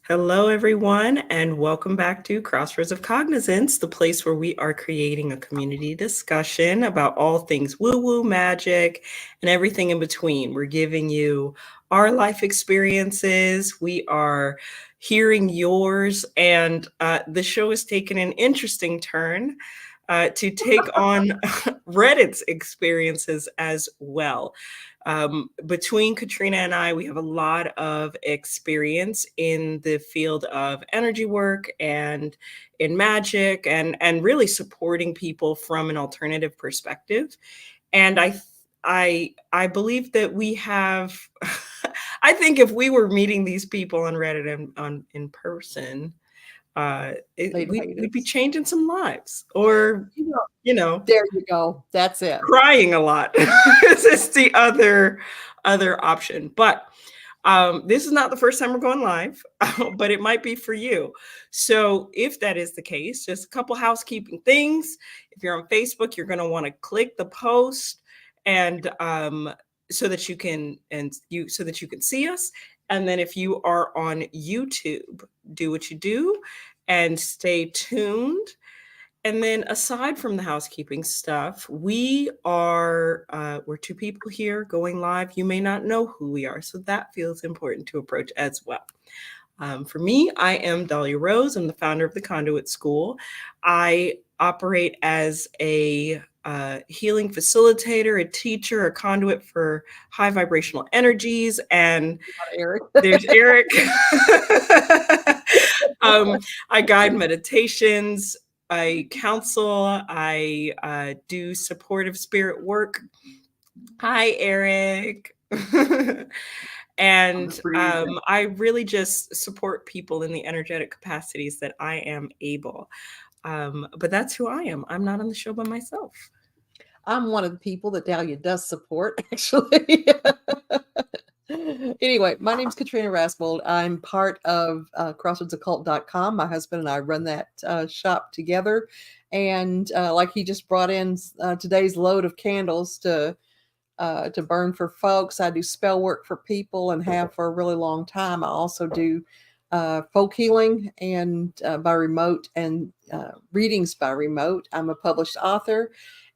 Hello, everyone, and welcome back to Crossroads of Cognizance, the place where we are creating a community discussion about all things woo woo, magic, and everything in between. We're giving you our life experiences, we are hearing yours, and the show has taken an interesting turn to take on Reddit's experiences as well. Between Katrina and I, we have a lot of experience in the field of energy work and in magic and really supporting people from an alternative perspective. And I believe that we have I think if we were meeting these people on Reddit and on in person, They'd hate we'd be us. changing some lives or, You know, you know, there you go. That's it. crying a lot. This is the other option. But this is not the first time we're going live, but it might be for you. So if that is the case, just a couple housekeeping things. If you're on Facebook, you're going to want to click the post and so that you can see us. And then if you are on YouTube, do what you do and stay tuned. And then aside from the housekeeping stuff, we're two people here going live. You may not know who we are, so that feels important to approach as well. For me, I am Dahlia Rose. I'm the founder of the Conduit School. I operate as a healing facilitator, a teacher, a conduit for high vibrational energies, and Eric. there's Eric. I guide meditations. I counsel. I do supportive spirit work. Hi, Eric. And I really just support people in the energetic capacities that I am able. But that's who I am. I'm not on the show by myself. I'm one of the people that Dahlia does support, actually. Anyway, my name's Katrina Rasbold. I'm part of crossroadsoccult.com. My husband and I run that shop together. And like he just brought in today's load of candles to burn for folks. I do spell work for people and have for a really long time. I also do folk healing and by remote and readings by remote. I'm a published author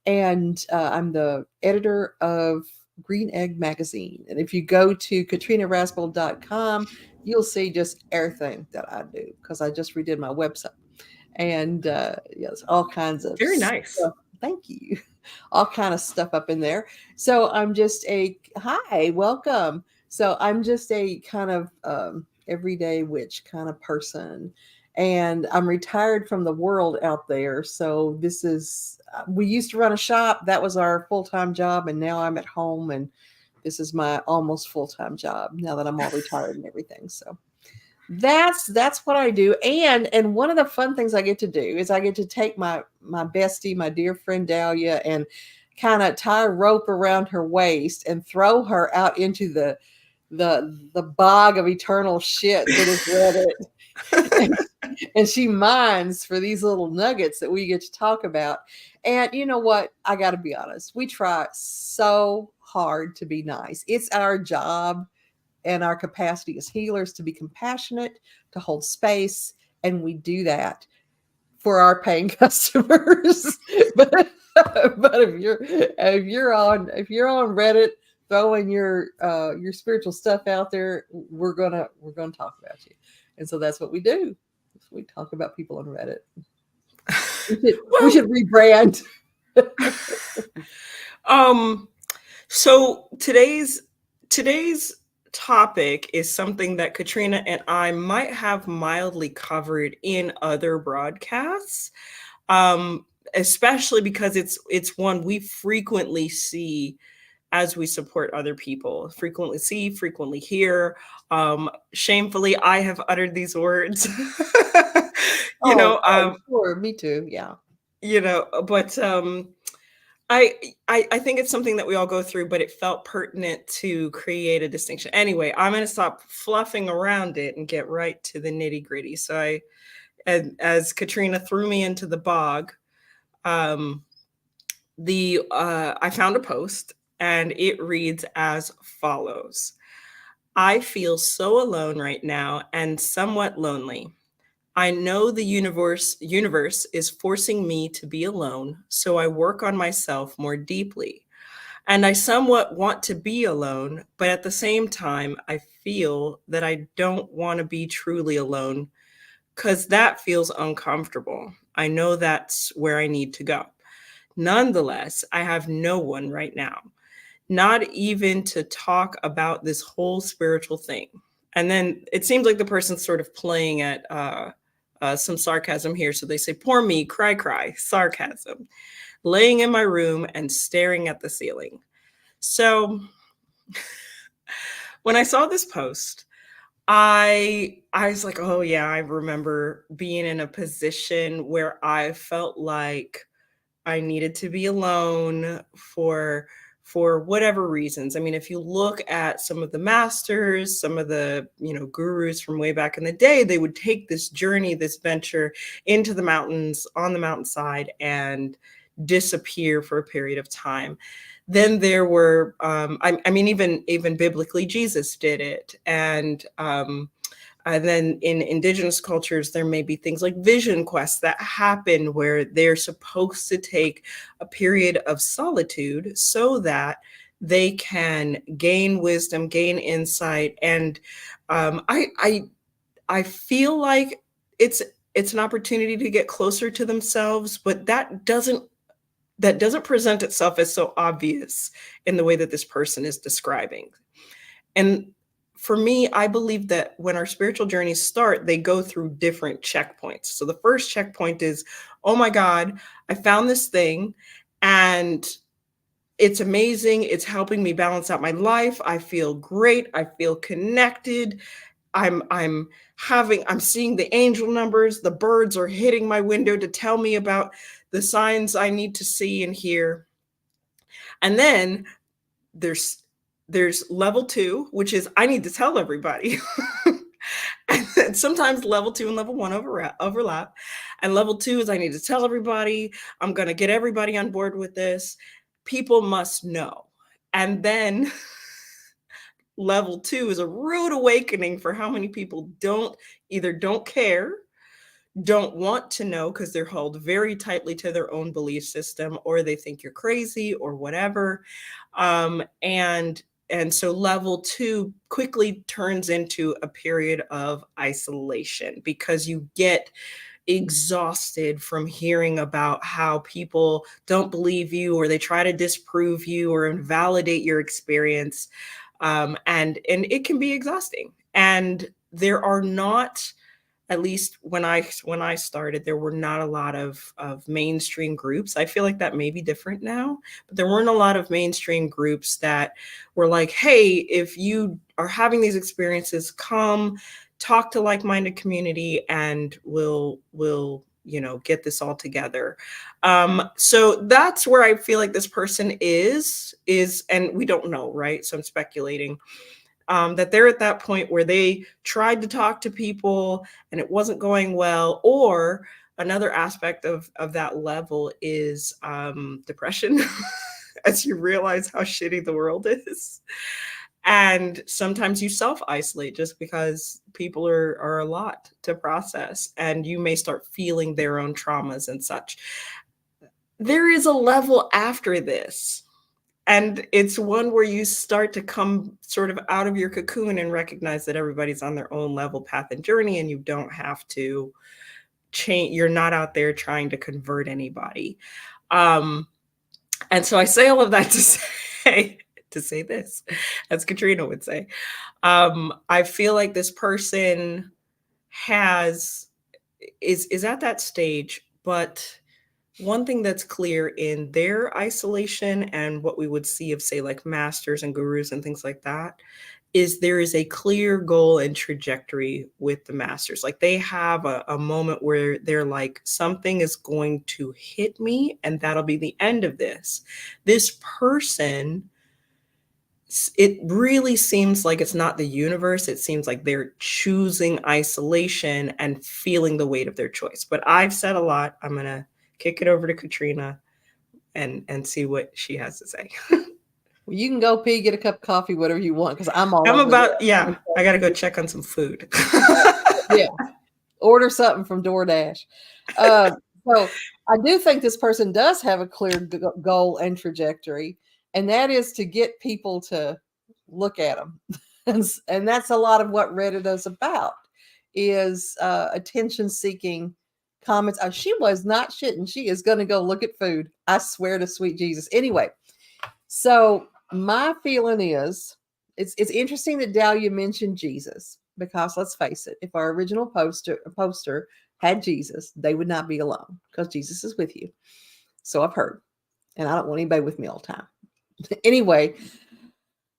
and I'm the editor of Green Egg Magazine. And if you go to katrinarasbold.com, you'll see just everything that I do because I just redid my website. And yes, all kinds of Very nice. stuff. Thank you. All kind of stuff up in there. So I'm just hi, welcome. So I'm just a kind of everyday witch kind of person. And I'm retired from the world out there. So this is, we used to run a shop. That was our full time job. And now I'm at home and this is my almost full time job now that I'm all retired and everything. So that's what I do. And one of the fun things I get to do is I get to take my bestie, my dear friend Dahlia, and kind of tie a rope around her waist and throw her out into the bog of eternal shit that is Reddit. And she mines for these little nuggets that we get to talk about. And you know what? I got to be honest. We try so hard to be nice. It's our job and our capacity as healers to be compassionate, to hold space, and we do that for our paying customers. but if you're on Reddit throwing your spiritual stuff out there, we're gonna talk about you, and so that's what we do. We talk about people on Reddit. We should rebrand. So today's topic is something that Katrina and I might have mildly covered in other broadcasts, especially because it's one we frequently see as we support other people. Frequently see, frequently hear. Shamefully, I have uttered these words. Sure, me too. Yeah. But I think it's something that we all go through, but it felt pertinent to create a distinction. Anyway, I'm going to stop fluffing around it and get right to the nitty gritty. So as Katrina threw me into the bog, I found a post and it reads as follows. I feel so alone right now and somewhat lonely. I know the universe is forcing me to be alone, so I work on myself more deeply. And I somewhat want to be alone, but at the same time, I feel that I don't want to be truly alone because that feels uncomfortable. I know that's where I need to go. Nonetheless, I have no one right now, not even to talk about this whole spiritual thing. And then it seems like the person's sort of playing at some sarcasm here. So they say, poor me, cry, cry, sarcasm, laying in my room and staring at the ceiling. So when I saw this post, I was like, oh yeah, I remember being in a position where I felt like I needed to be alone for whatever reasons. I mean, if you look at some of the masters, some of the, gurus from way back in the day, they would take this journey, this venture into the mountains on the mountainside and disappear for a period of time. Then there were, I mean, even biblically, Jesus did it, and then in indigenous cultures, there may be things like vision quests that happen where they're supposed to take a period of solitude so that they can gain wisdom, gain insight, and I feel like it's an opportunity to get closer to themselves, but that doesn't present itself as so obvious in the way that this person is describing. And for me, I believe that when our spiritual journeys start, they go through different checkpoints. So the first checkpoint is, oh my God, I found this thing and it's amazing. It's helping me balance out my life. I feel great. I feel connected. I'm seeing the angel numbers. The birds are hitting my window to tell me about the signs I need to see and hear. And then there's level 2, which is I need to tell everybody. And sometimes level 2 and level 1 overlap. And level 2 is I need to tell everybody. I'm going to get everybody on board with this. People must know. And then level 2 is a rude awakening for how many people don't care, don't want to know because they're held very tightly to their own belief system, or they think you're crazy or whatever. And so level 2 quickly turns into a period of isolation because you get exhausted from hearing about how people don't believe you or they try to disprove you or invalidate your experience. And it can be exhausting. And there are not, at least when I started, there were not a lot of mainstream groups. I feel like that may be different now, but there weren't a lot of mainstream groups that were like, hey, if you are having these experiences, come talk to like-minded community and we'll get this all together. So that's where I feel like this person is, and we don't know, right? So I'm speculating that they're at that point where they tried to talk to people and it wasn't going well. Or another aspect of that level is depression, as you realize how shitty the world is. And sometimes you self isolate just because people are a lot to process, and you may start feeling their own traumas and such. There is a level after this, and it's one where you start to come sort of out of your cocoon and recognize that everybody's on their own level, path, and journey, and you don't have to change. You're not out there trying to convert anybody. And so I say all of that to say this, as Katrina would say. I feel like this person is at that stage, but one thing that's clear in their isolation and what we would see of, say, like masters and gurus and things like that, is there is a clear goal and trajectory with the masters. Like they have a moment where they're like, something is going to hit me and that'll be the end of this. This person, it really seems like it's not the universe. It seems like they're choosing isolation and feeling the weight of their choice. But I've said a lot. I'm going to kick it over to Katrina and see what she has to say. Well, you can go pee, get a cup of coffee, whatever you want, because I'm all I'm over the about, place. yeah, I got to go check on some food. Yeah, order something from DoorDash. Uh, so I do think this person does have a clear goal and trajectory, and that is to get people to look at them. And that's a lot of what Reddit is about, is attention seeking comments. She was not shitting. She is going to go look at food. I swear to sweet Jesus. Anyway, so my feeling is it's interesting that Dahlia mentioned Jesus, because let's face it, if our original poster had Jesus, they would not be alone, because Jesus is with you. So I've heard, and I don't want anybody with me all the time. Anyway,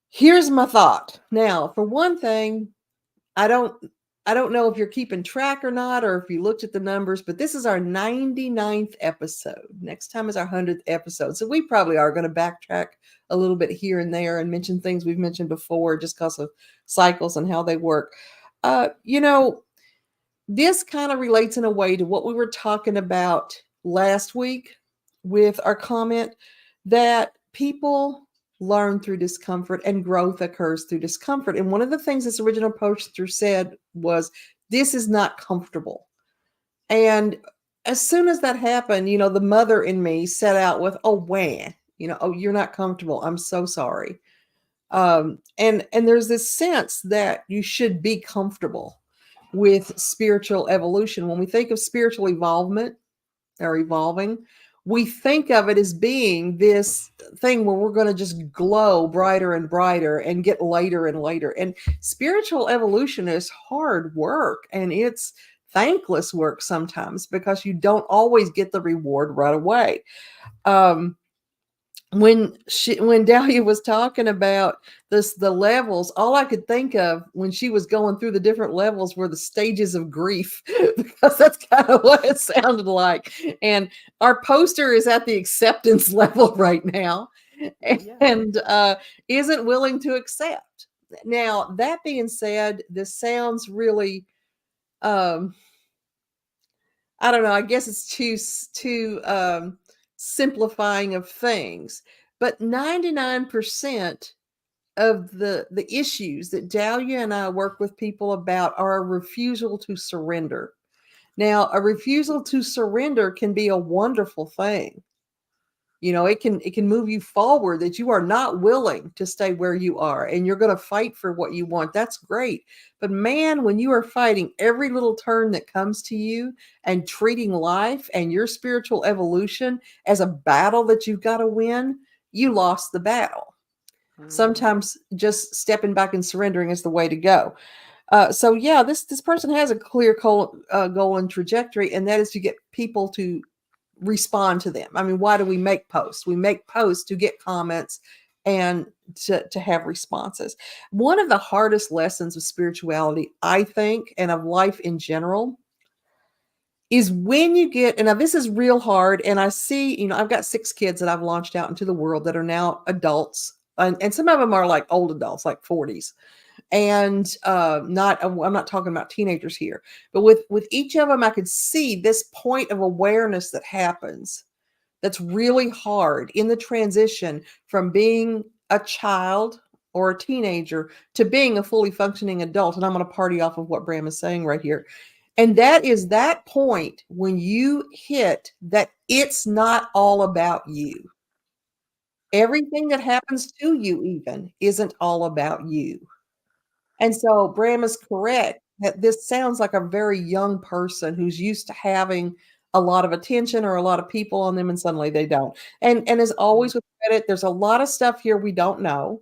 here's my thought. Now, for one thing, I don't know if you're keeping track or not, or if you looked at the numbers, but this is our 99th episode. Next time is our 100th episode. So we probably are going to backtrack a little bit here and there and mention things we've mentioned before, just because of cycles and how they work. This kind of relates in a way to what we were talking about last week with our comment that people learn through discomfort and growth occurs through discomfort. And one of the things this original poster said was, this is not comfortable. And as soon as that happened, the mother in me set out with, oh, wah, oh, you're not comfortable. I'm so sorry. And there's this sense that you should be comfortable with spiritual evolution. When we think of spiritual evolvement or evolving, we think of it as being this thing where we're going to just glow brighter and brighter and get later and later. And spiritual evolution is hard work, and it's thankless work sometimes, because you don't always get the reward right away. When Dahlia was talking about the levels, all I could think of when she was going through the different levels were the stages of grief, because that's kind of what it sounded like. And our poster is at the acceptance level right now, and isn't willing to accept. Now, that being said, this sounds really, I don't know, I guess it's too simplifying of things, but 99% of the issues that Dahlia and I work with people about are a refusal to surrender. Now, a refusal to surrender can be a wonderful thing. It can move you forward, that you are not willing to stay where you are and you're going to fight for what you want. That's great. But man, when you are fighting every little turn that comes to you and treating life and your spiritual evolution as a battle that you've got to win, you lost the battle. Sometimes just stepping back and surrendering is the way to go. So yeah, this person has a clear goal and trajectory, and that is to get people to respond to them. I mean, why do we make posts? We make posts to get comments and to have responses. One of the hardest lessons of spirituality, I think, and of life in general, is when you get, and now this is real hard, and I see, I've got 6 kids that I've launched out into the world that are now adults, and some of them are like old adults, like 40s. And I'm not talking about teenagers here, but with each of them, I could see this point of awareness that happens that's really hard in the transition from being a child or a teenager to being a fully functioning adult. And I'm going to party off of what Bram is saying right here. And that is that point when you hit that it's not all about you. Everything that happens to you even isn't all about you. And so Bram is correct that this sounds like a very young person who's used to having a lot of attention or a lot of people on them, and suddenly they don't. And as always with Reddit, there's a lot of stuff here we don't know.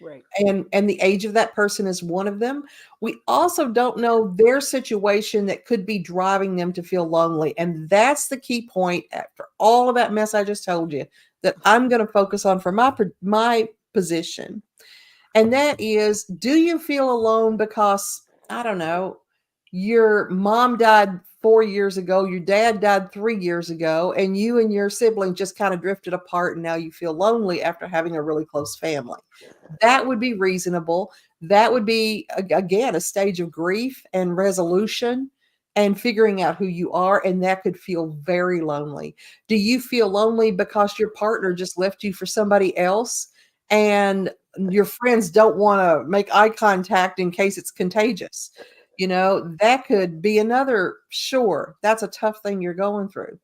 Right. And the age of that person is one of them. We also don't know their situation that could be driving them to feel lonely. And that's the key point, after all of that mess I just told you, that I'm going to focus on for my position. And that is, do you feel alone because, I don't know, your mom died 4 years ago, your dad died 3 years ago, and you and your sibling just kind of drifted apart, and now you feel lonely after having a really close family? That would be reasonable. That would be, again, a stage of grief and resolution and figuring out who you are, and that could feel very lonely. Do you feel lonely because your partner just left you for somebody else? and your friends don't want to make eye contact in case it's contagious. That could be another, sure, that's a tough thing you're going through.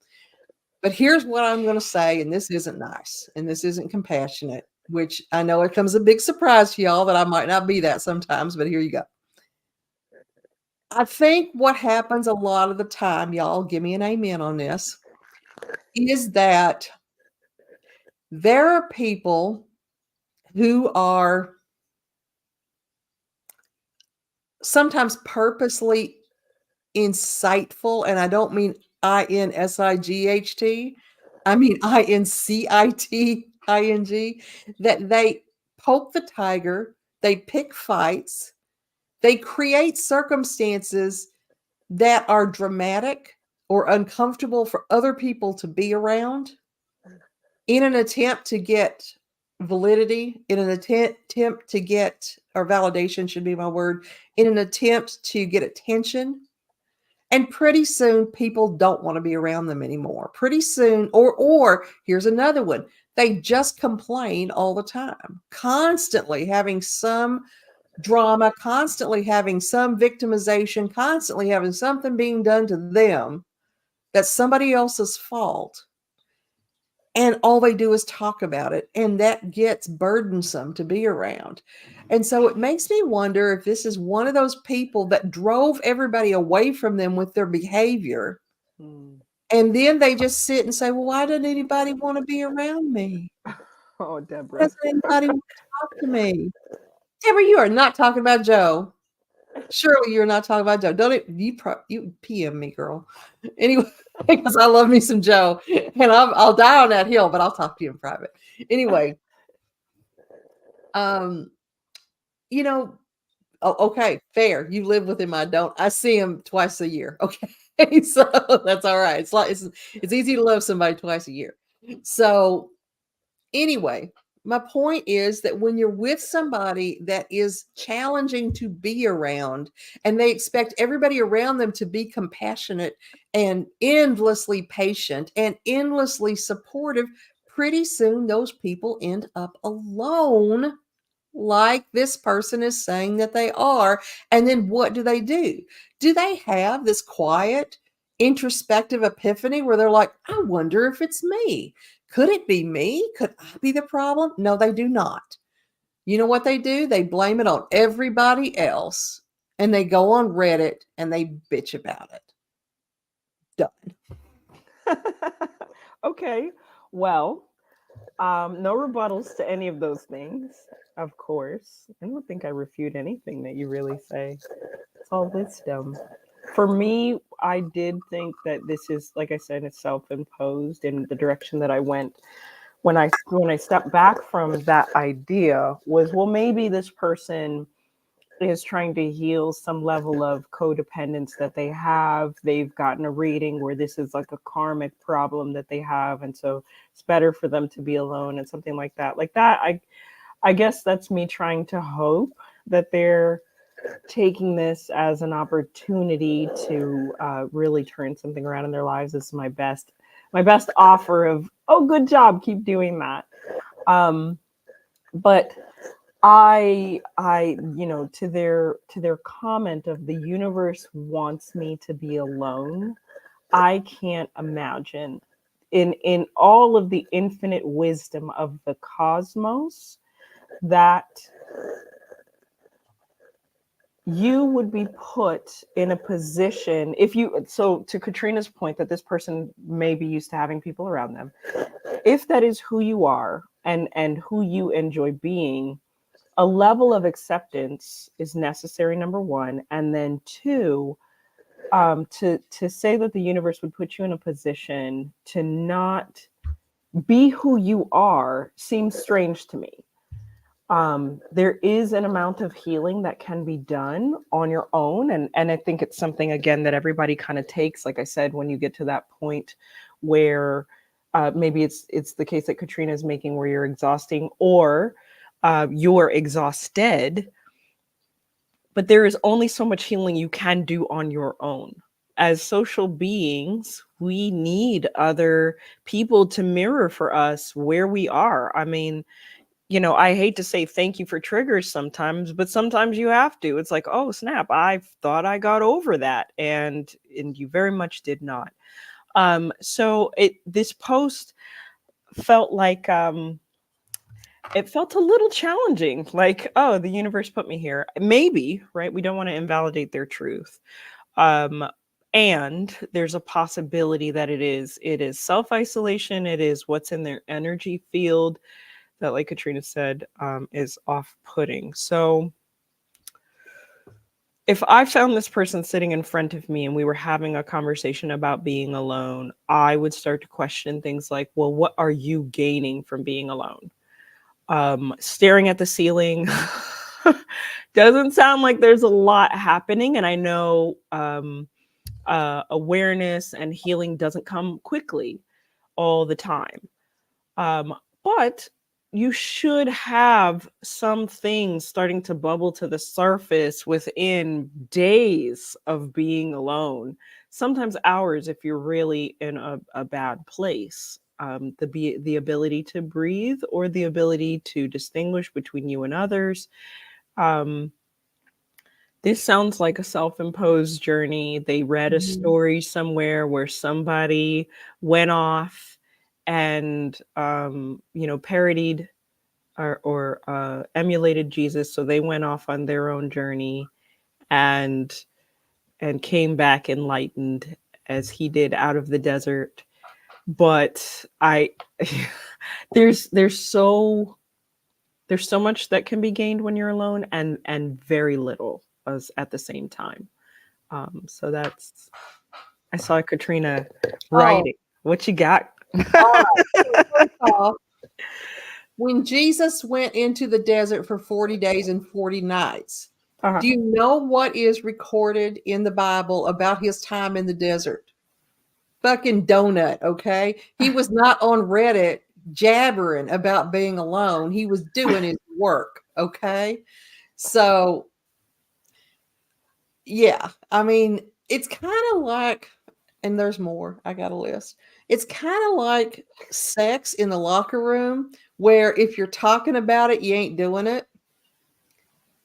But here's what I'm going to say, and this isn't nice, and this isn't compassionate, which I know it comes a big surprise to y'all that I might not be that sometimes, but here you go. I think what happens a lot of the time, y'all, give me an amen on this, is that there are people who are sometimes purposely insightful, and I don't mean INSIGHT, I mean INCITING, that they poke the tiger, they pick fights, they create circumstances that are dramatic or uncomfortable for other people to be around in an attempt to get validity, in an attempt to get, or validation should be my word, in an attempt to get attention. And pretty soon people don't want to be around them anymore. Pretty soon, or here's another one. They just complain all the time, constantly having some drama, constantly having some victimization, constantly having something being done to them that's somebody else's fault. And all they do is talk about it. And that gets burdensome to be around. And so it makes me wonder if this is one of those people that drove everybody away from them with their behavior. And then they just sit and say, well, why doesn't anybody want to be around me? Oh, Deborah. Why doesn't anybody want to talk to me? Deborah, you are not talking about Joe. Surely you're not talking about Joe. Don't it, you PM me, girl. Anyway, because I love me some Joe, and I'll die on that hill, but I'll talk to you in private. Anyway, okay, fair. You live with him. I don't. I see him twice a year. Okay, so that's all right. It's easy to love somebody twice a year. So anyway, my point is that when you're with somebody that is challenging to be around and they expect everybody around them to be compassionate and endlessly patient and endlessly supportive, pretty soon those people end up alone, like this person is saying that they are. And then what do? Do they have this quiet, introspective epiphany where they're like, I wonder if it's me? Could it be me? Could I be the problem? No, they do not. You know what they do? They blame it on everybody else, and they go on Reddit and they bitch about it. Done. Okay. Well, no rebuttals to any of those things, of course. I don't think I refute anything that you really say. It's all wisdom. For me, I did think that this is, like I said, it's self-imposed in the direction that I went when I stepped back from that idea was, well, maybe this person is trying to heal some level of codependence that they have. They've gotten a reading where this is like a karmic problem that they have, and so it's better for them to be alone and something like that. Like that, I guess that's me trying to hope that they're taking this as an opportunity to really turn something around in their lives. This is my best offer of, oh, good job, keep doing that. But I to their comment of the universe wants me to be alone, I can't imagine in all of the infinite wisdom of the cosmos that you would be put in a position, so to Katrina's point that this person may be used to having people around them, if that is who you are and who you enjoy being, a level of acceptance is necessary, number one. And then two, to say that the universe would put you in a position to not be who you are seems strange to me. There is an amount of healing that can be done on your own. And I think it's something, again, that everybody kind of takes, like I said, when you get to that point where maybe it's the case that Katrina is making where you're exhausting or you're exhausted, but there is only so much healing you can do on your own. As social beings, we need other people to mirror for us where we are. I mean, I hate to say thank you for triggers sometimes, but sometimes you have to. It's like, oh snap, I thought I got over that, and you very much did not. So this post felt like it felt a little challenging, like, oh, the universe put me here. Maybe, right? We don't want to invalidate their truth. And there's a possibility that it is self-isolation, it is what's in their energy field that, like Katrina said, is off-putting. So if I found this person sitting in front of me and we were having a conversation about being alone, I would start to question things like, well, what are you gaining from being alone? Staring at the ceiling doesn't sound like there's a lot happening. And I know awareness and healing doesn't come quickly all the time. But you should have some things starting to bubble to the surface within days of being alone, sometimes hours if you're really in a bad place. The ability to breathe, or the ability to distinguish between you and others. This sounds like a self-imposed journey. They read a story somewhere where somebody went off and parodied or emulated Jesus. So they went off on their own journey and came back enlightened as he did out of the desert. But there's so much that can be gained when you're alone, and very little as at the same time. So that's, I saw Katrina writing. What you got? All right. So first off, when Jesus went into the desert for 40 days and 40 nights, do you know what is recorded in the Bible about his time in the desert? Fucking donut, okay? He was not on Reddit jabbering about being alone. He was doing his work, okay? So, yeah, I mean, it's kind of like, and there's more, I got a list. It's kind of like sex in the locker room, where if you're talking about it, you ain't doing it.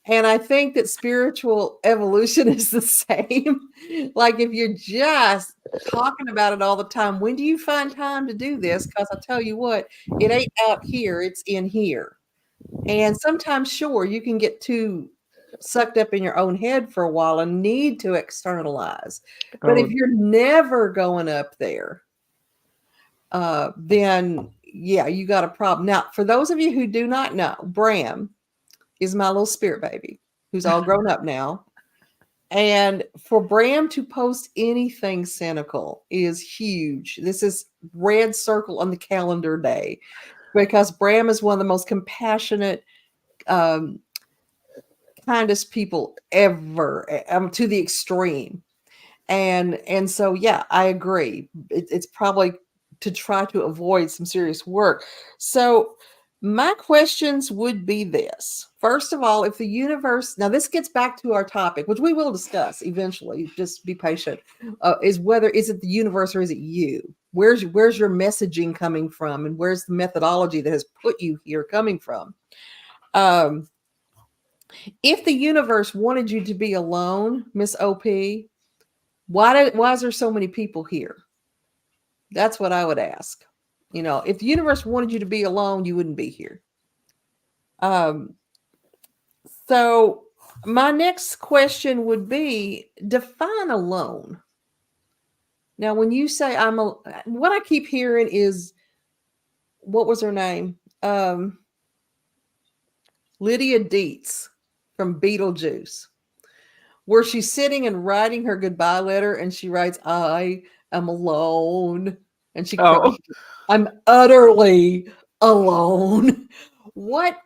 And I think that spiritual evolution is the same. Like, if you're just talking about it all the time, when do you find time to do this? Because I tell you what, it ain't out here, it's in here. And sometimes, sure, you can get too sucked up in your own head for a while and need to externalize. But if you're never going up there, then yeah, you got a problem. Now, for those of you who do not know, Bram is my little spirit baby who's all grown up now. And for Bram to post anything cynical is huge. This is red circle on the calendar day, because Bram is one of the most compassionate, kindest people ever, to the extreme. And so, yeah, I agree. It's probably to try to avoid some serious work. So my questions would be this. First of all, if the universe, now this gets back to our topic, which we will discuss eventually, just be patient, is it the universe or is it you? Where's your messaging coming from, and where's the methodology that has put you here coming from? If the universe wanted you to be alone, Miss OP, why is there so many people here? That's what I would ask. If the universe wanted you to be alone, you wouldn't be here. So my next question would be, define alone. Now, when you say what I keep hearing is, what was her name? Lydia Dietz from Beetlejuice, where she's sitting and writing her goodbye letter, and she writes, "I am alone," and she cries, "I'm utterly alone." What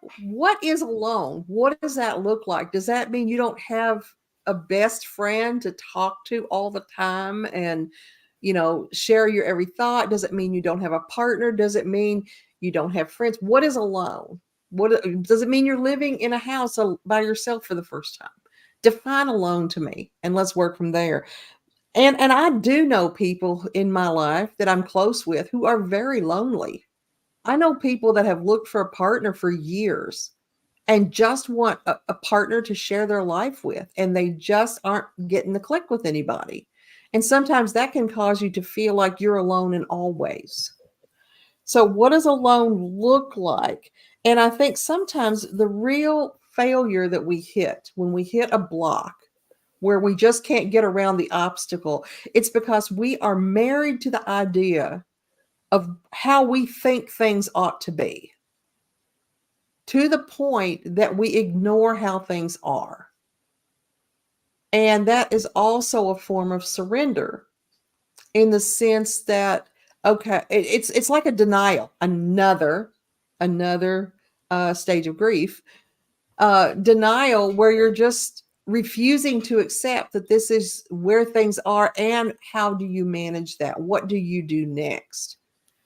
is alone? What does that look like? Does that mean you don't have a best friend to talk to all the time and share your every thought? Does it mean you don't have a partner? Does it mean you don't have friends? What is alone? What does it mean? You're living in a house by yourself for the first time? Define alone to me, and let's work from there. And I do know people in my life that I'm close with who are very lonely. I know people that have looked for a partner for years and just want a partner to share their life with, and they just aren't getting the click with anybody. And sometimes that can cause you to feel like you're alone in all ways. So what does alone look like? And I think sometimes the real failure that we hit when we hit a block where we just can't get around the obstacle, it's because we are married to the idea of how we think things ought to be, to the point that we ignore how things are. And that is also a form of surrender, in the sense that, okay, it's like a denial, another stage of grief, denial, where you're just refusing to accept that this is where things are, and how do you manage that? What do you do next?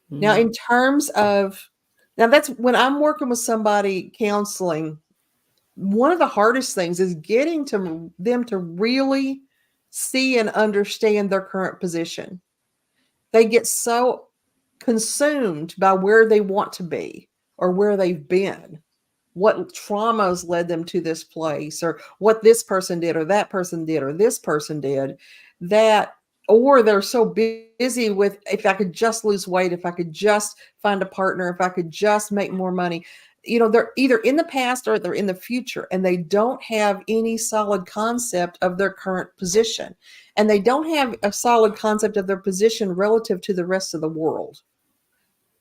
Now, in terms of, now that's when I'm working with somebody counseling, one of the hardest things is getting to them to really see and understand their current position. They get so consumed by where they want to be or where they've been, what traumas led them to this place, or what this person did, or that person did, or this person did, that, or they're so busy with, if I could just lose weight, if I could just find a partner, if I could just make more money. They're either in the past or they're in the future, and they don't have any solid concept of their current position. And they don't have a solid concept of their position relative to the rest of the world.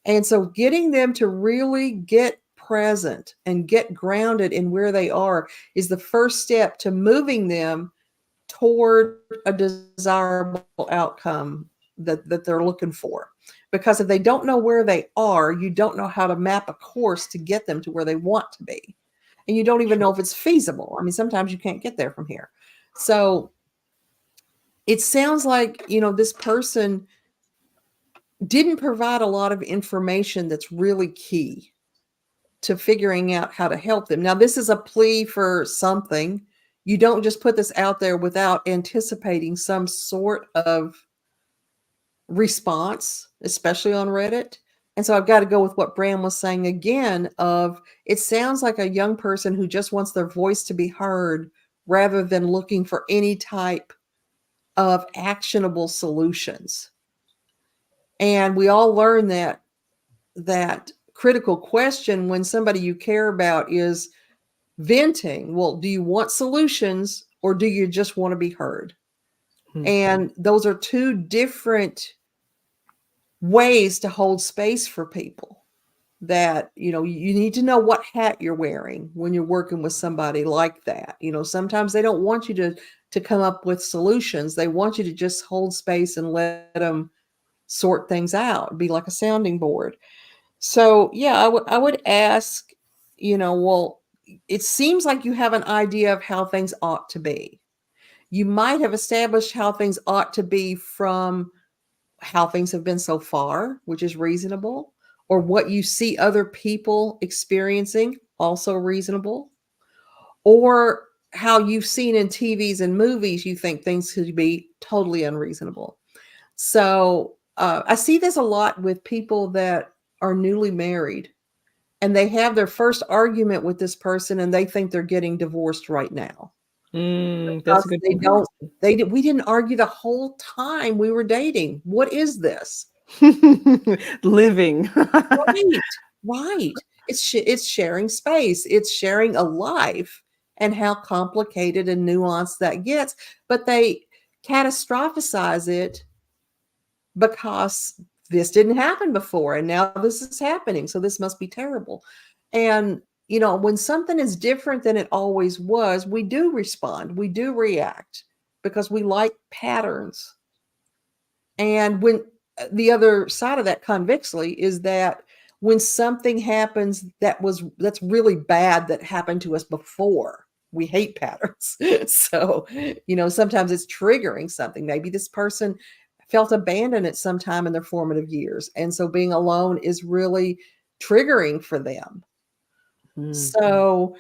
And so getting them to really get present and get grounded in where they are is the first step to moving them toward a desirable outcome that they're looking for. Because if they don't know where they are, you don't know how to map a course to get them to where they want to be. And you don't even know if it's feasible. I mean, sometimes you can't get there from here. So it sounds like, this person didn't provide a lot of information that's really key to figuring out how to help them. Now, this is a plea for something. You don't just put this out there without anticipating some sort of response, especially on Reddit. And so I've got to go with what Bram was saying again, of it sounds like a young person who just wants their voice to be heard rather than looking for any type of actionable solutions. And we all learn that critical question when somebody you care about is venting. Well, do you want solutions, or do you just want to be heard? And those are two different ways to hold space for people. That, you need to know what hat you're wearing when you're working with somebody like that. Sometimes they don't want you to come up with solutions. They want you to just hold space and let them sort things out, be like a sounding board. So yeah, I would ask, well, it seems like you have an idea of how things ought to be. You might have established how things ought to be from how things have been so far, which is reasonable, or what you see other people experiencing, also reasonable, or how you've seen in TVs and movies, you think things could be totally unreasonable. So I see this a lot with people that are newly married, and they have their first argument with this person and they think they're getting divorced right now. That's a good we didn't argue the whole time we were dating. What is this? Living. Right. It's sharing space. It's sharing a life, and how complicated and nuanced that gets. But they catastrophize it because this didn't happen before, and now this is happening, so this must be terrible. And when something is different than it always was, we do respond, we do react, because we like patterns. And when the other side of that, convexly, is that when something happens that's really bad that happened to us before, we hate patterns. So sometimes it's triggering something. Maybe this person felt abandoned at some time in their formative years, and so being alone is really triggering for them. So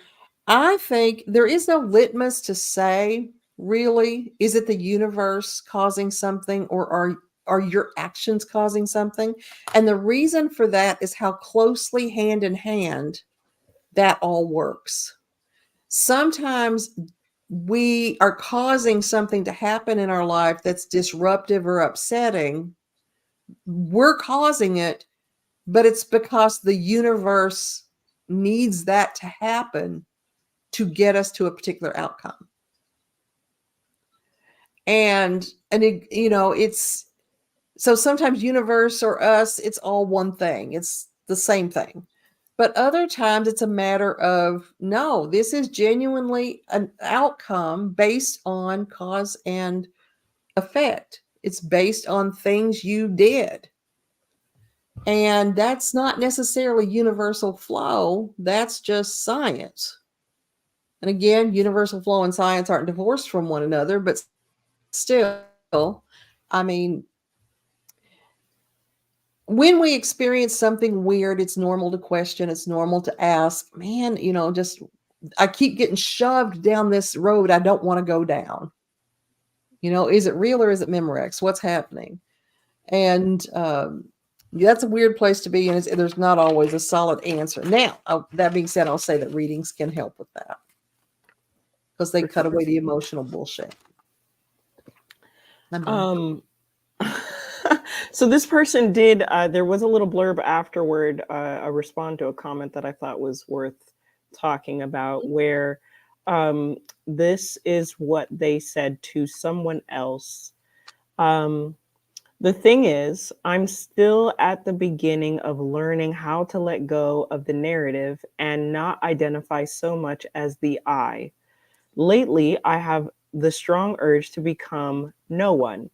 I think there is no litmus to say, really, is it the universe causing something, or are your actions causing something? And the reason for that is how closely hand in hand that all works. Sometimes we are causing something to happen in our life that's disruptive or upsetting. We're causing it, but it's because the universe needs that to happen to get us to a particular outcome. And it, it's so sometimes universe or us, it's all one thing. It's the same thing. But other times it's a matter of, no, this is genuinely an outcome based on cause and effect. It's based on things you did. And that's not necessarily universal flow. That's just science. And again, universal flow and science aren't divorced from one another, but still, I mean, when we experience something weird, it's normal to question. It's normal to ask, man, just I keep getting shoved down this road I don't want to go down. Is it real or is it Memorex? What's happening? And that's a weird place to be. And there's not always a solid answer. Now, that being said, I'll say that readings can help with that because they cut away the emotional bullshit. So this person did, there was a little blurb afterward, a respond to a comment that I thought was worth talking about, where this is what they said to someone else. The thing is, I'm still at the beginning of learning how to let go of the narrative and not identify so much as the I. Lately, I have the strong urge to become no one,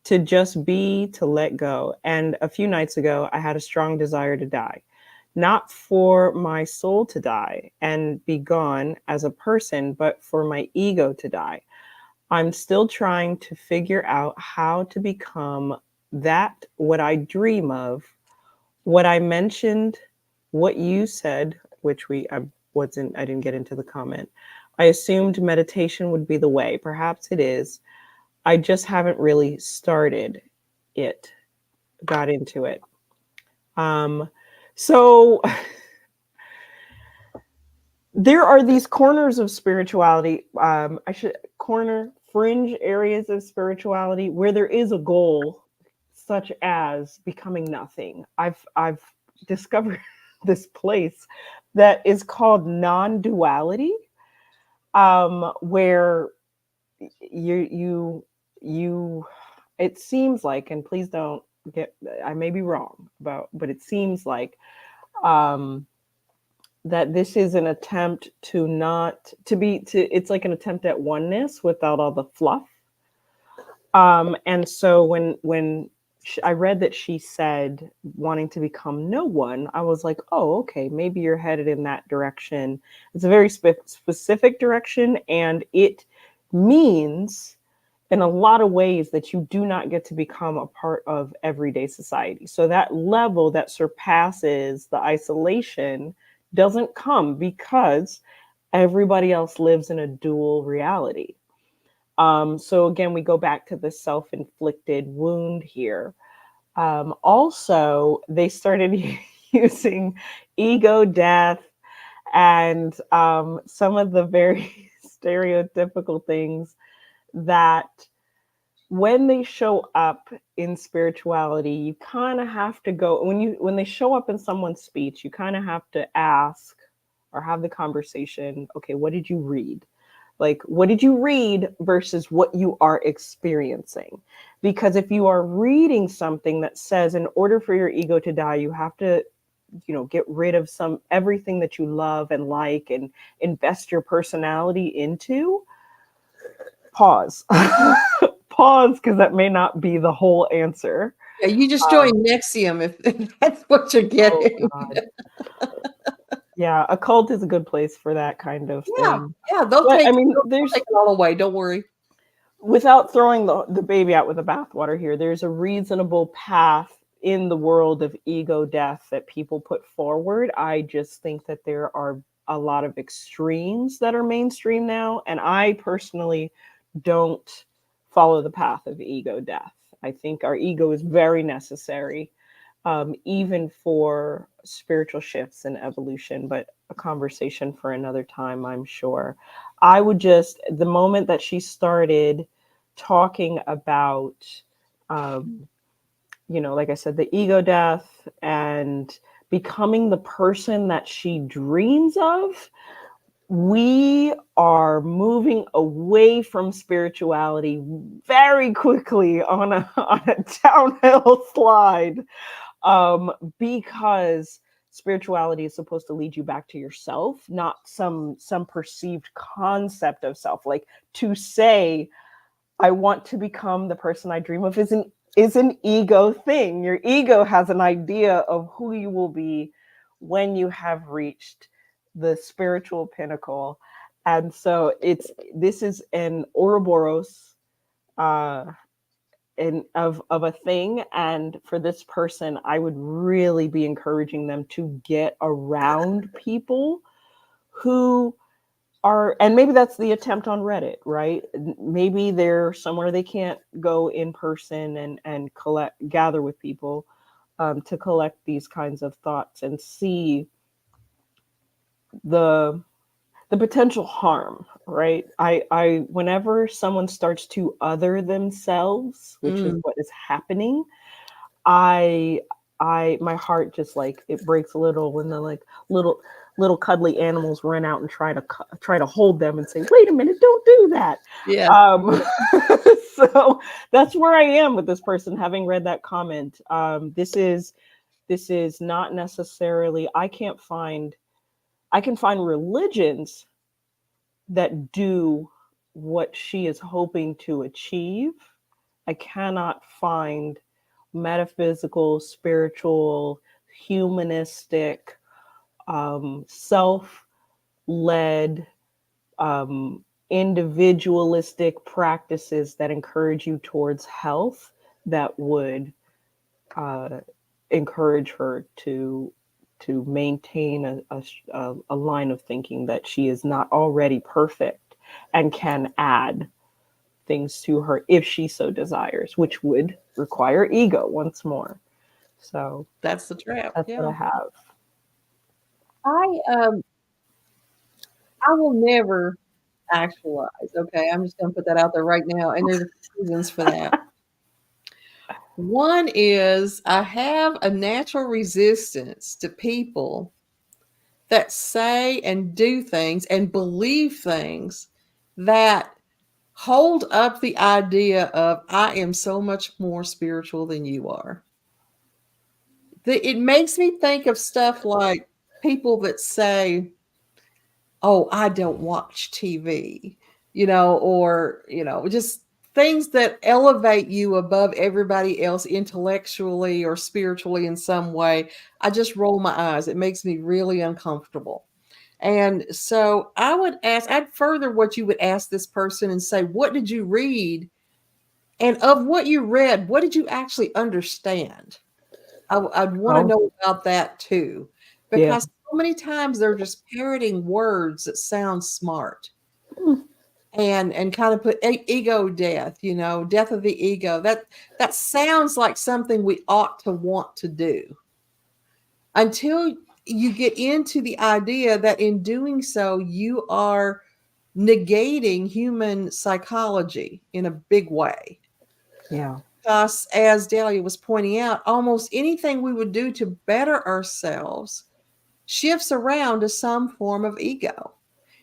to just be, to let go. And a few nights ago, I had a strong desire to die, not for my soul to die and be gone as a person, but for my ego to die. I'm still trying to figure out how to become that, what I dream of, what I mentioned, what you said, which I didn't get into the comment. I assumed meditation would be the way. Perhaps it is. I just haven't really got into it. So there are these corners of spirituality. Fringe areas of spirituality where there is a goal, such as becoming nothing. I've discovered this place that is called non-duality, where you it seems like, and please don't I may be wrong but it seems like that this is an attempt it's like an attempt at oneness without all the fluff. And so when I read that she said wanting to become no one, I was like, oh, okay, maybe you're headed in that direction. It's a very specific direction, and it means in a lot of ways that you do not get to become a part of everyday society. So that level that surpasses the isolation doesn't come because everybody else lives in a dual reality. So again, we go back to the self-inflicted wound here. Also, they started using ego death and some of the very stereotypical things that when they show up in spirituality, you kind of have to go when they show up in someone's speech, you kind of have to ask or have the conversation, okay, what did you read? Like, what did you read versus what you are experiencing? Because if you are reading something that says in order for your ego to die, you have to, get rid of everything that you love and like and invest your personality into, pause. Pause, because that may not be the whole answer. Yeah, you just joined Nexium if that's what you're getting. Oh, yeah, a cult is a good place for that kind of thing. Yeah, they'll take it all away. Don't worry. Without throwing the baby out with the bathwater here, there's a reasonable path in the world of ego death that people put forward. I just think that there are a lot of extremes that are mainstream now, and I personally don't follow the path of ego death. I think our ego is very necessary, even for spiritual shifts and evolution, but a conversation for another time, I'm sure. I would just, the moment that she started talking about, like I said, the ego death and becoming the person that she dreams of, we are moving away from spirituality very quickly on a downhill slide, because spirituality is supposed to lead you back to yourself, not some perceived concept of self. Like, to say I want to become the person I dream of is an ego thing. Your ego has an idea of who you will be when you have reached the spiritual pinnacle. And so this is an Ouroboros of a thing. And for this person, I would really be encouraging them to get around people who are, and maybe that's the attempt on Reddit, right? Maybe they're somewhere they can't go in person and gather with people, to collect these kinds of thoughts and see the potential harm, right? I whenever someone starts to other themselves, which is what is happening, I my heart just, like, it breaks a little when the, like, little cuddly animals run out and try to hold them and say, "Wait a minute, don't do that." Yeah. So that's where I am with this person, having read that comment. This is not necessarily, I can find religions that do what she is hoping to achieve. I cannot find metaphysical, spiritual, humanistic, self-led, individualistic practices that encourage you towards health, that would encourage her to maintain a line of thinking that she is not already perfect and can add things to her if she so desires, which would require ego once more. So That's the trap. that's what I have. I will never actualize. Okay, I'm just going to put that out there right now, and there's reasons for that. One is I have a natural resistance to people that say and do things and believe things that hold up the idea of, I am so much more spiritual than you are. It makes me think of stuff like people that say, "Oh, I don't watch TV," or, just things that elevate you above everybody else intellectually or spiritually in some way. I just roll my eyes. It makes me really uncomfortable. And so I'd further what you would ask this person and say, what did you read? And of what you read, what did you actually understand? I'd want to know about that too, Yeah. because so many times they're just parroting words that sound smart, and kind of put ego death, death of the ego. That sounds like something we ought to want to do, until you get into the idea that in doing so, you are negating human psychology in a big way. Yeah. Because, as Dahlia was pointing out, almost anything we would do to better ourselves shifts around to some form of ego.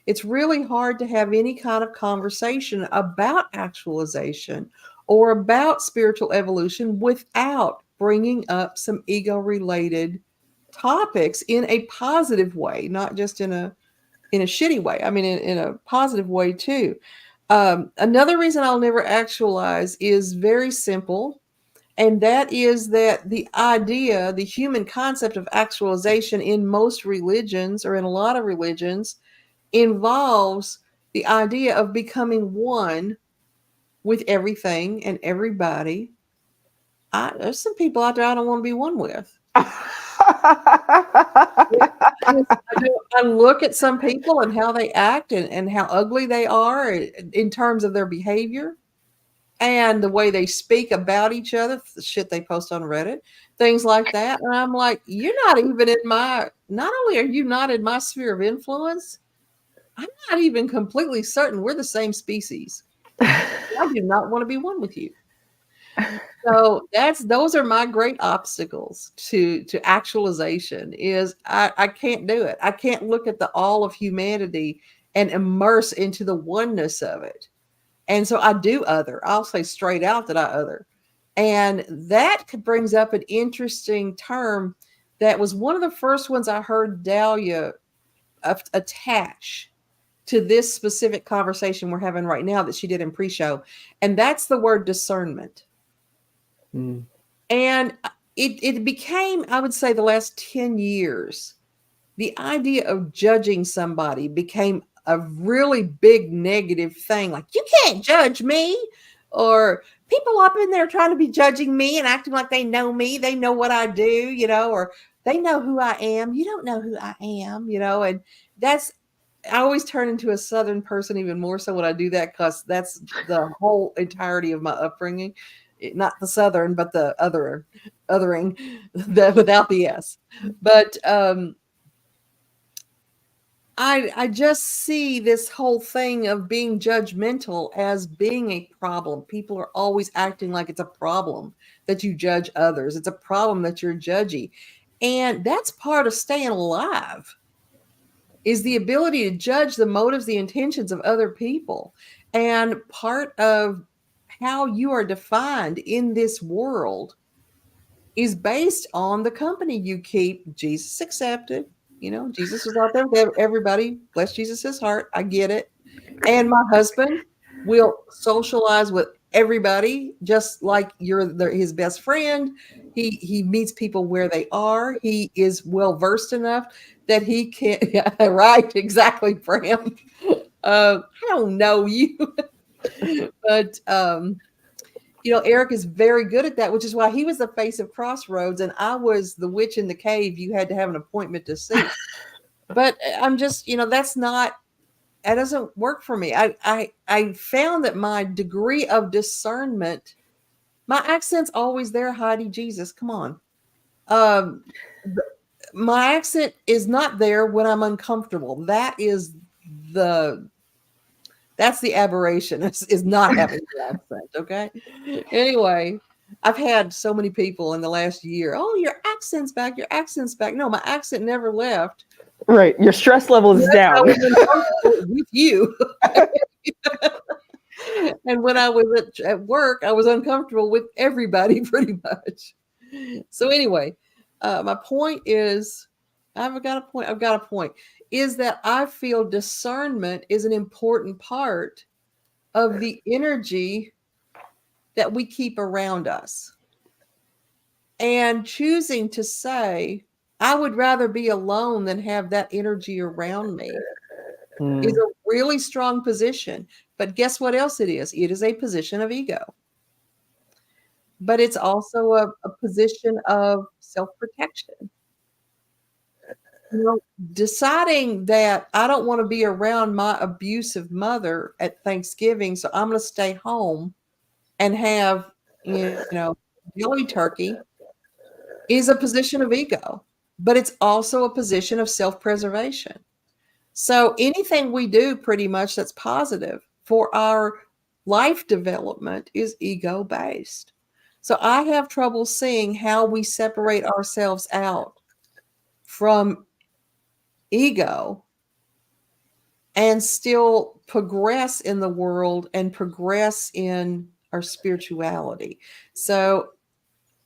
It's really hard to have any kind of conversation about actualization or about spiritual evolution without bringing up some ego-related topics in a positive way, not just in a shitty way. I mean, in a positive way too. Another reason I'll never actualize is very simple, and that is that the human concept of actualization in most religions, or in a lot of religions, involves the idea of becoming one with everything and everybody. There's some people out there I don't want to be one with. I look at some people and how they act and how ugly they are in terms of their behavior. and the way they speak about each other, the shit they post on Reddit, things like that. And I'm like, you're not even in not only are you not in my sphere of influence, I'm not even completely certain we're the same species. I do not want to be one with you. So those are my great obstacles to actualization is I can't do it. I can't look at the all of humanity and immerse into the oneness of it. And so I do other. I'll say straight out that I other. And that brings up an interesting term that was one of the first ones I heard Dahlia attach to this specific conversation we're having right now that she did in pre-show. And that's the word discernment. Mm. And it became, I would say, the last 10 years, the idea of judging somebody became a really big negative thing. Like, you can't judge me. Or people up in there trying to be judging me and acting like they know me. They know what I do, or they know who I am. You don't know who I am, and I always turn into a Southern person even more so when I do that, because that's the whole entirety of my upbringing. Not the Southern, but the othering, without the S. But I just see this whole thing of being judgmental as being a problem. People are always acting like it's a problem that you judge others. It's a problem that you're judgy. And that's part of staying alive, is the ability to judge the motives, the intentions of other people. And part of how you are defined in this world is based on the company you keep. Jesus accepted. Jesus was out there with everybody. Bless Jesus' heart. I get it. And my husband will socialize with everybody, just like you're his best friend. He meets people where they are. He is well versed enough that he can. Yeah, right, exactly, Bram. I don't know you, but Eric is very good at that, which is why he was the face of Crossroads, and I was the witch in the cave you had to have an appointment to see. But I'm just, that doesn't work for me. I found that my degree of discernment, my accent's always there, Heidi Jesus, come on. My accent is not there when I'm uncomfortable. That's the aberration, is not having the accent, okay? Anyway, I've had so many people in the last year, oh, your accent's back. No, my accent never left. Right. Your stress level is down. I was uncomfortable with you. And when I was at work, I was uncomfortable with everybody pretty much. So anyway, my point is, I've got a point, is that I feel discernment is an important part of the energy that we keep around us. And choosing to say, I would rather be alone than have that energy around me is a really strong position. But guess what else it is? It is a position of ego. But it's also a position of self-protection. Deciding that I don't want to be around my abusive mother at Thanksgiving, so I'm going to stay home and have, jelly turkey, is a position of ego, but it's also a position of self-preservation. So anything we do pretty much that's positive for our life development is ego-based. So I have trouble seeing how we separate ourselves out from ego and still progress in the world and progress in our spirituality. So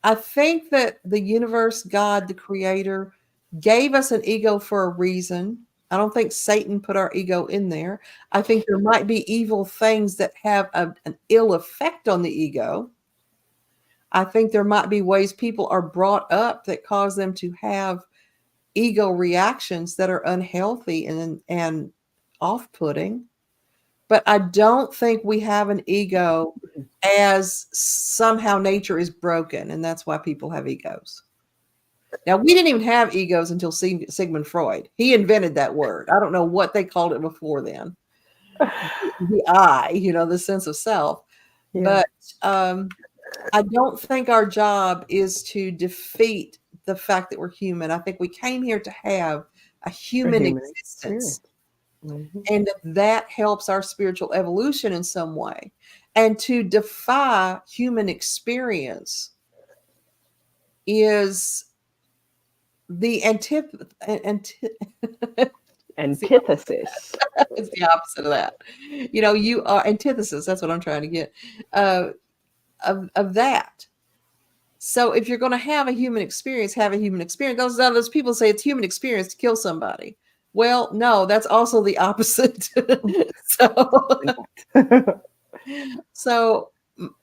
I think that the universe, God, the creator, gave us an ego for a reason. I don't think Satan put our ego in there. I think there might be evil things that have an ill effect on the ego. I think there might be ways people are brought up that cause them to have ego reactions that are unhealthy and off-putting. But I don't think we have an ego as somehow nature is broken, and that's why people have egos. Now, we didn't even have egos until Sigmund Freud. He invented that word. I don't know what they called it before then. The I, the sense of self. But I don't think our job is to defeat the fact that we're human. I think we came here to have a human existence. Mm-hmm. And that helps our spiritual evolution in some way. And to defy human experience is the Antithesis. it's the opposite of that. You know, you are antithesis. That's what I'm trying to get of that. So if you're going to have a human experience, have a human experience. Those people say it's human experience to kill somebody. Well, no, that's also the opposite. So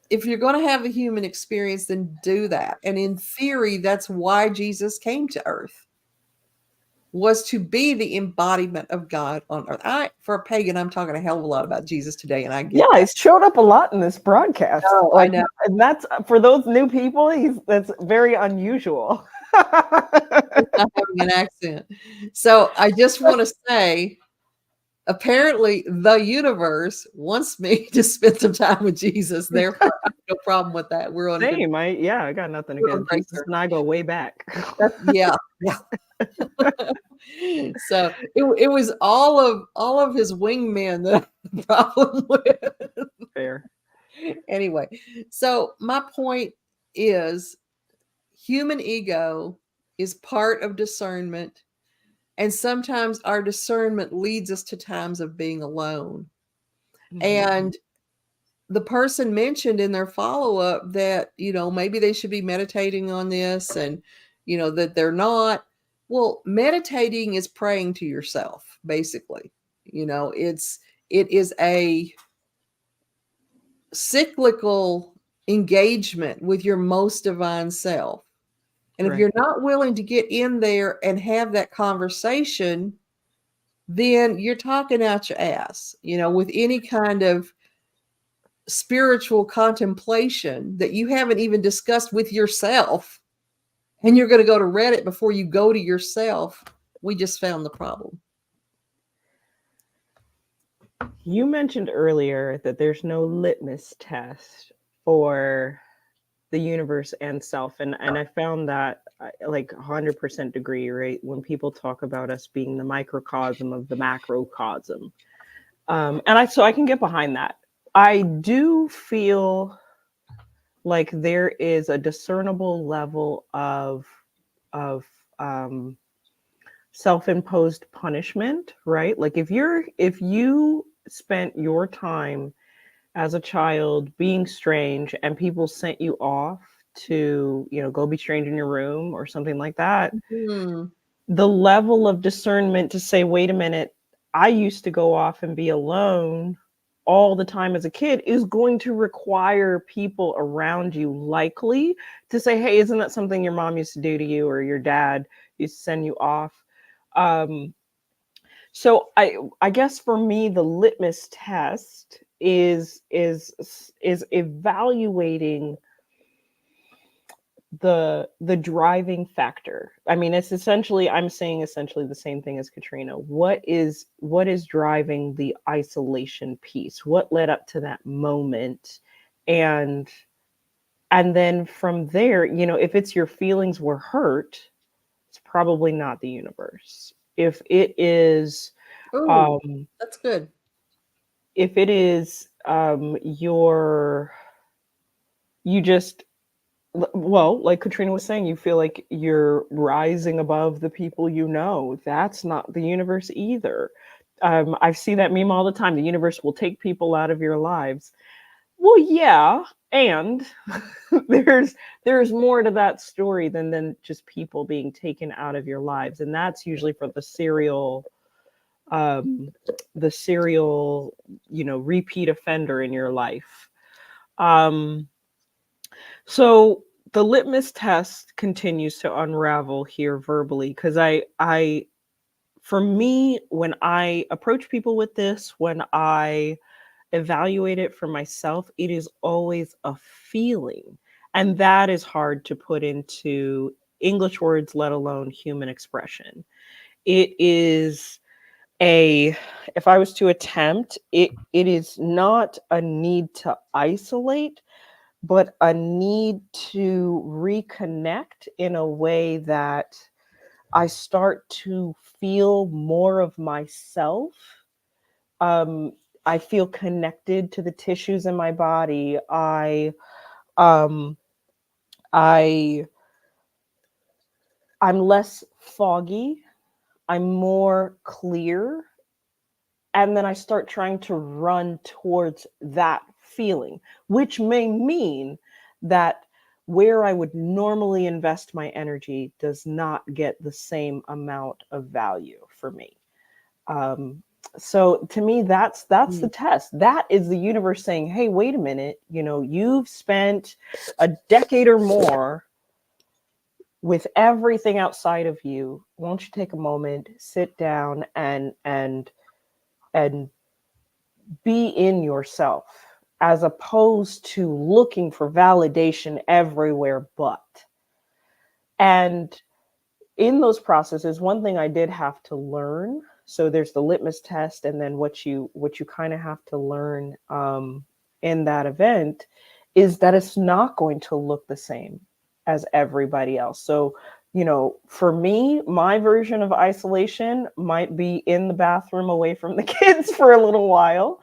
if you're going to have a human experience, then do that. And in theory, that's why Jesus came to earth, was to be the embodiment of God on earth. For a pagan, I'm talking a hell of a lot about Jesus today, and I get that. He's showed up a lot in this broadcast. Oh, I know. And that's, for those new people, that's very unusual. Not having an accent. So I just want to say, apparently the universe wants me to spend some time with Jesus. Therefore, I have no problem with that. We're on same. I got nothing against Jesus, and I go way back. Yeah. So it was all of his wingmen that I had the problem with. Fair. Anyway, so my point is, human ego is part of discernment, and sometimes our discernment leads us to times of being alone. Mm-hmm. And the person mentioned in their follow-up that, maybe they should be meditating on this, and, that they're not. Well, meditating is praying to yourself, basically. It is a cyclical engagement with your most divine self. And if you're not willing to get in there and have that conversation, then you're talking out your ass, with any kind of spiritual contemplation that you haven't even discussed with yourself. And you're going to go to Reddit before you go to yourself. We just found the problem. You mentioned earlier that there's no litmus test for the universe and self. And I found that like 100% agree, right? When people talk about us being the microcosm of the macrocosm. So I can get behind that. I do feel like there is a discernible level of self-imposed punishment, right? Like if you spent your time as a child being strange and people sent you off to, go be strange in your room or something like that, the level of discernment to say, wait a minute, I used to go off and be alone all the time as a kid is going to require people around you likely to say, hey, isn't that something your mom used to do to you, or your dad used to send you off? So I guess for me, the litmus test is evaluating the driving factor. I mean, I'm saying essentially the same thing as Katrina. What is driving the isolation piece? What led up to that moment? And then from there, if it's your feelings were hurt, it's probably not the universe. If it is, that's good. If it is, like Katrina was saying, you feel like you're rising above the people that's not the universe either. I see that meme all the time. The universe will take people out of your lives. Well, yeah, and there's more to that story than just people being taken out of your lives, and that's usually for the serial repeat offender in your life. So the litmus test continues to unravel here verbally, because for me, when I approach people with this, when I evaluate it for myself, it is always a feeling. And that is hard to put into English words, let alone human expression. It is if I was to attempt it, it is not a need to isolate, but a need to reconnect in a way that I start to feel more of myself. Um, I feel connected to the tissues in my body. Um, I, I'm less foggy. I'm more clear. And then I start trying to run towards that feeling, which may mean that where I would normally invest my energy does not get the same amount of value for me. Um, so to me, that's the test. That is the universe saying, "Hey, wait a minute. You know, you've spent a decade or more with everything outside of you. Won't you take a moment, sit down, and be in yourself, as opposed to looking for validation everywhere but." And in those processes, one thing I did have to learn, so there's the litmus test, and then what you kind of have to learn in that event is that it's not going to look the same as everybody else. So, you know, for me, my version of isolation might be in the bathroom away from the kids for a little while,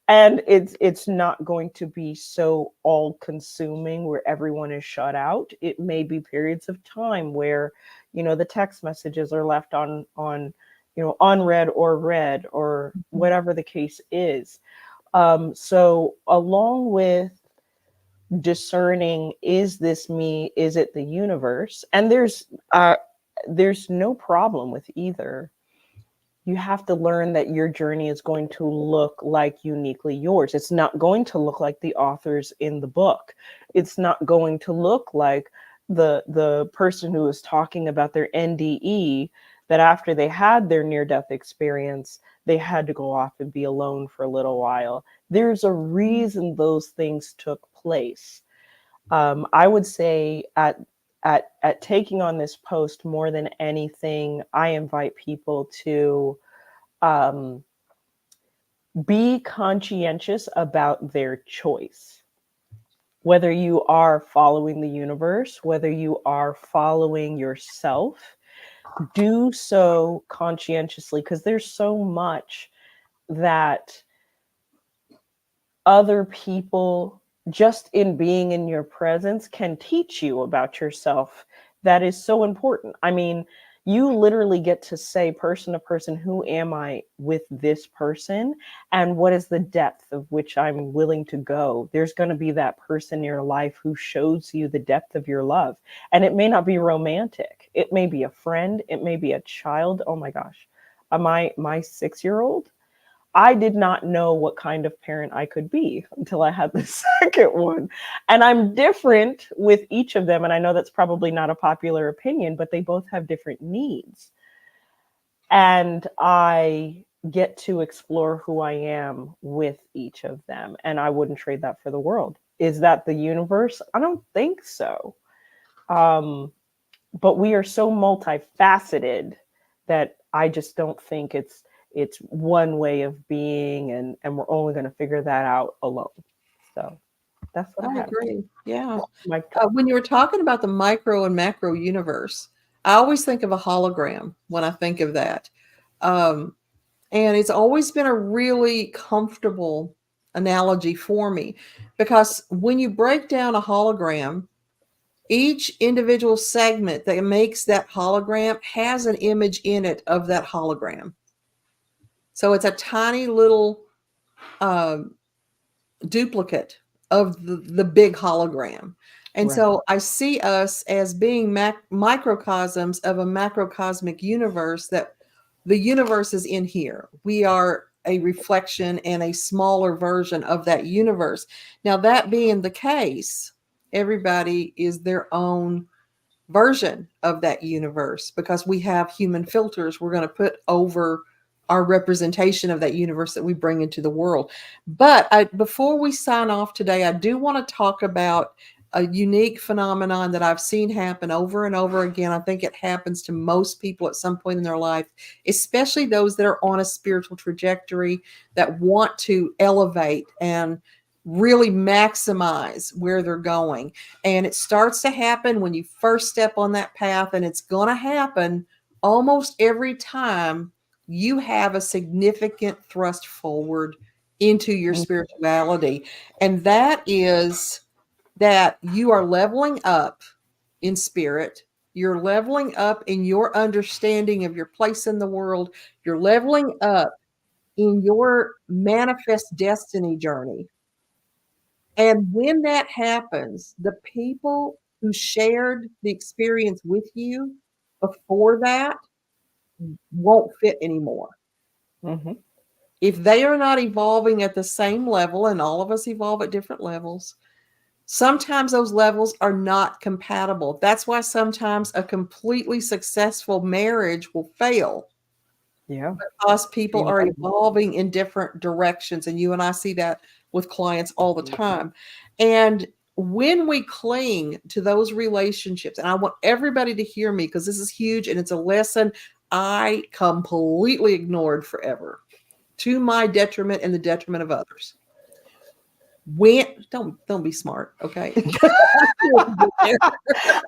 and it's not going to be so all consuming where everyone is shut out. It may be periods of time where, you know, the text messages are left on you know, unread or read, or whatever the case is. So along with discerning, is this me, is it the universe, and there's no problem with either. You have to learn that your journey is going to look like uniquely yours. It's not going to look like the authors in the book. It's not going to look like the person who is talking about their NDE, that after they had their near-death experience, they had to go off and be alone for a little while. There's a reason those things took place. I would say at taking on this post, more than anything, I invite people to um, be conscientious about their choice. Whether you are following the universe, whether you are following yourself, do so conscientiously, because there's so much that other people, just in being in your presence, can teach you about yourself. That is so important. I mean, you literally get to say person to person, who am I with this person, and what is the depth of which I'm willing to go. There's going to be that person in your life who shows you the depth of your love, and it may not be romantic. It may be a friend, it may be a child. Oh my gosh, my 6-year-old, I did not know what kind of parent I could be until I had the second one. And I'm different with each of them. And I know that's probably not a popular opinion, but they both have different needs. And I get to explore who I am with each of them. And I wouldn't trade that for the world. Is that the universe? I don't think so. But we are so multifaceted that I just don't think it's one way of being, and we're only going to figure that out alone. So that's what I have. agree. Yeah. Like, When you were talking about the micro and macro universe, I always think of a hologram when I think of that. And it's always been a really comfortable analogy for me, because when you break down a hologram, each individual segment that makes that hologram has an image in it of that hologram. So it's a tiny little duplicate of the big hologram. And right. so I see us as being microcosms of a macrocosmic universe, that the universe is in here. We are a reflection and a smaller version of that universe. Now, that being the case, everybody is their own version of that universe, because we have human filters we're going to put over our representation of that universe that we bring into the world. But before we sign off today, I do want to talk about a unique phenomenon that I've seen happen over and over again. I think it happens to most people at some point in their life, especially those that are on a spiritual trajectory that want to elevate and really maximize where they're going. And it starts to happen when you first step on that path, and it's going to happen almost every time you have a significant thrust forward into your spirituality. And that is that you are leveling up in spirit. You're leveling up in your understanding of your place in the world. You're leveling up in your manifest destiny journey. And when that happens, the people who shared the experience with you before that won't fit anymore. Mm-hmm. If they are not evolving at the same level, and all of us evolve at different levels, sometimes those levels are not compatible. That's why sometimes a completely successful marriage will fail. Yeah. Because people are evolving in different directions. And you and I see that with clients all the time. And when we cling to those relationships, and I want everybody to hear me because this is huge and it's a lesson I completely ignored forever, to my detriment and the detriment of others. Don't be smart, okay? I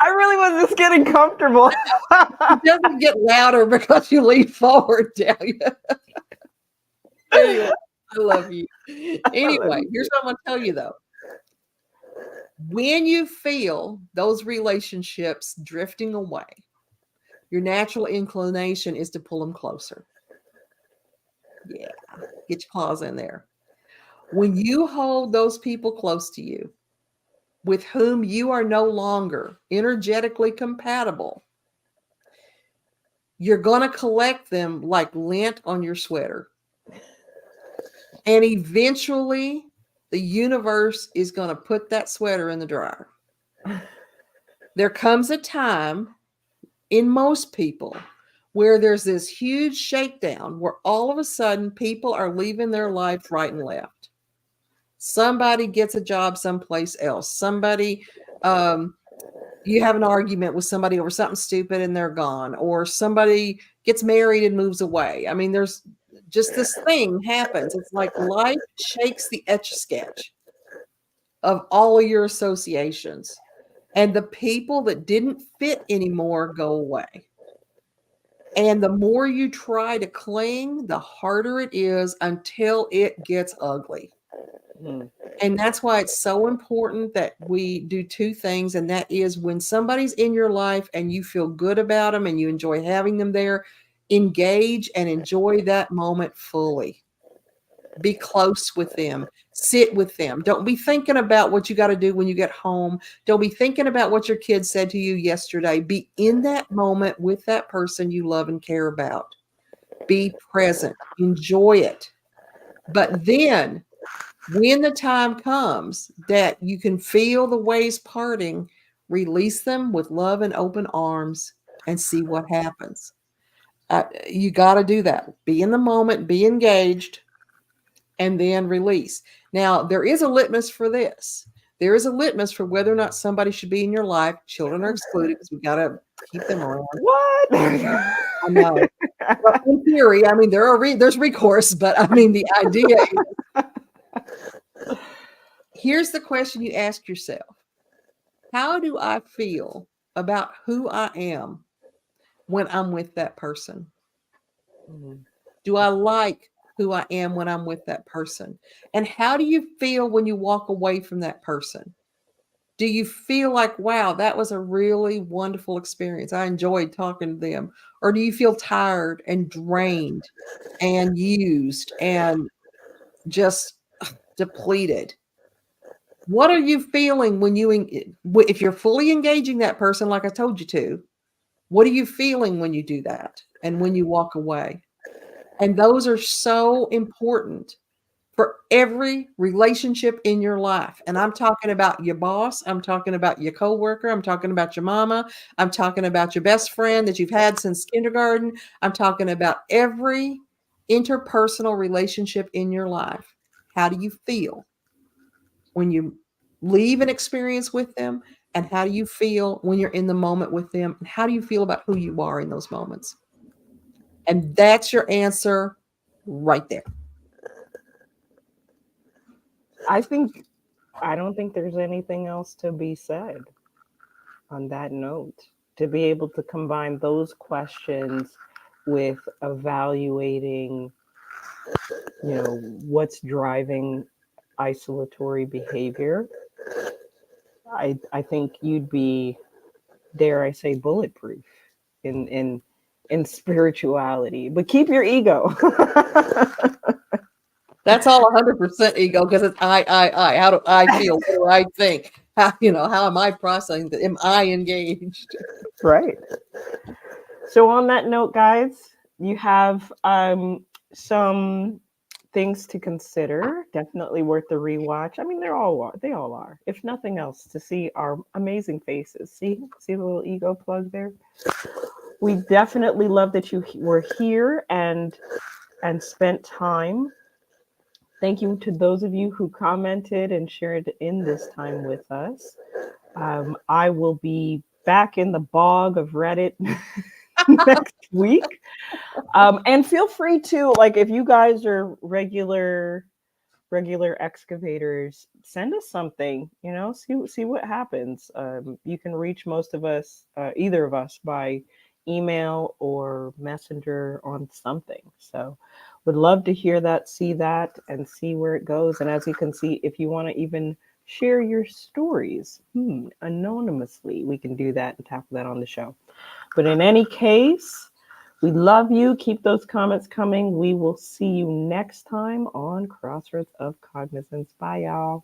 really was just getting comfortable. It doesn't get louder because you lean forward, Dahlia. Anyway, I love you. Anyway, here's what I'm going to tell you, though. When you feel those relationships drifting away, your natural inclination is to pull them closer. Yeah, get your claws in there. When you hold those people close to you, with whom you are no longer energetically compatible, you're going to collect them like lint on your sweater. And eventually, the universe is going to put that sweater in the dryer. There comes a time in most people where there's this huge shakedown where all of a sudden people are leaving their life right and left. Somebody gets a job someplace else. Somebody, you have an argument with somebody over something stupid and they're gone. Or somebody gets married and moves away. I mean, there's just this thing happens. It's like life shakes the etch-a-sketch of all of your associations. And the people that didn't fit anymore go away. And the more you try to cling, the harder it is until it gets ugly. And that's why it's so important that we do two things. And that is, when somebody's in your life and you feel good about them and you enjoy having them there, engage and enjoy that moment fully. Be close with them. Sit with them. Don't be thinking about what you got to do when you get home. Don't be thinking about what your kids said to you yesterday. Be in that moment with that person you love and care about. Be present. Enjoy it. But then, when the time comes that you can feel the ways parting, release them with love and open arms and see what happens. You got to do that. Be in the moment, be engaged, and then release. Now, there is a litmus for this. There is a litmus for whether or not somebody should be in your life. Children are excluded because we got to keep them around. What? I know. Well, in theory, I mean, there's recourse, but I mean, the idea is, here's the question you ask yourself. How do I feel about who I am when I'm with that person? Do I like who I am when I'm with that person? And how do you feel when you walk away from that person? Do you feel like, wow, that was a really wonderful experience? I enjoyed talking to them. Or do you feel tired and drained and used and just depleted? What are you feeling when if you're fully engaging that person, like I told you to, what are you feeling when you do that and when you walk away? And those are so important for every relationship in your life. And I'm talking about your boss. I'm talking about your coworker. I'm talking about your mama. I'm talking about your best friend that you've had since kindergarten. I'm talking about every interpersonal relationship in your life. How do you feel when you leave an experience with them, and how do you feel when you're in the moment with them, and how do you feel about who you are in those moments? And that's your answer right there. I don't think there's anything else to be said on that note. To be able to combine those questions with evaluating, what's driving isolatory behavior, I think you'd be, dare I say, bulletproof in spirituality. But keep your ego. That's all 100% ego, because it's I. How do I feel? What do I think? How am I processing? Am I engaged? Right. So on that note, guys, you have some things to consider. Definitely worth the rewatch. I mean, they all are. If nothing else, to see our amazing faces. See the little ego plug there. We definitely love that you were here and spent time. Thank you to those of you who commented and shared in this time with us. I will be back in the bog of Reddit next week. And feel free to, like, if you guys are regular excavators, send us something, see what happens. You can reach most of us, either of us, by email or messenger on something. So would love to hear that, see that, and see where it goes. And as you can see, if you want to even share your stories anonymously, we can do that and tackle that on the show. But in any case, we love you. Keep those comments coming. We will see you next time on Crossroads of Cognizance. Bye, y'all.